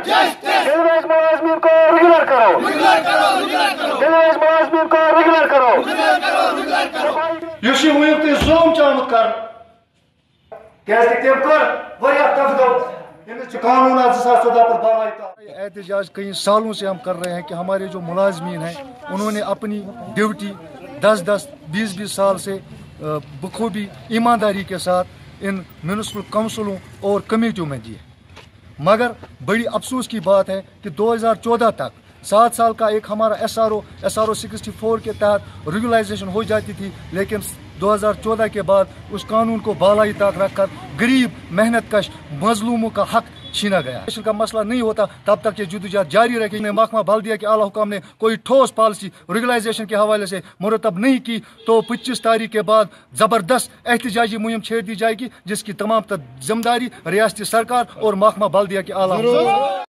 Railways ملازمین کو regular کرو، ریلویز ملازمین کو ریگولر کرو۔ اس ویک تھی ظلم آمت کر تم کر قانون 2014 پر بالائی احتجاج کئی سالوں سے ہم کر رہے ہیں کہ ہمارے جو ملازمین ہیں انہوں نے اپنی ڈیوٹی 10 20 سال سے بخوبی ایمانداری کے ساتھ ان میونسپل کونسلوں اور کمیٹیوں میں دی ہے، مگر بڑی افسوس کی بات ہے کہ 2014 تک 7 سال کا ایک ہمارا ایس آر او 64 کے تحت ریگولائزیشن ہو جاتی تھی، لیکن 2014 کے بعد اس قانون کو بالائی طاق رکھ کر غریب محنت کش مظلوموں کا حق چھینا گیا۔ ریگولیشن کا مسئلہ نہیں ہوتا تب تک یہ جدوجہد جاری رکھی۔ محکمہ بلدیہ کے اعلیٰ حکام نے کوئی ٹھوس پالیسی ریگولائزیشن کے حوالے سے مرتب نہیں کی تو 25 تاریخ کے بعد زبردست احتجاجی مہم چھیڑ دی جائے گی، جس کی تمام ذمہ داری ریاستی سرکار اور محکمہ بلدیہ کے اعلیٰ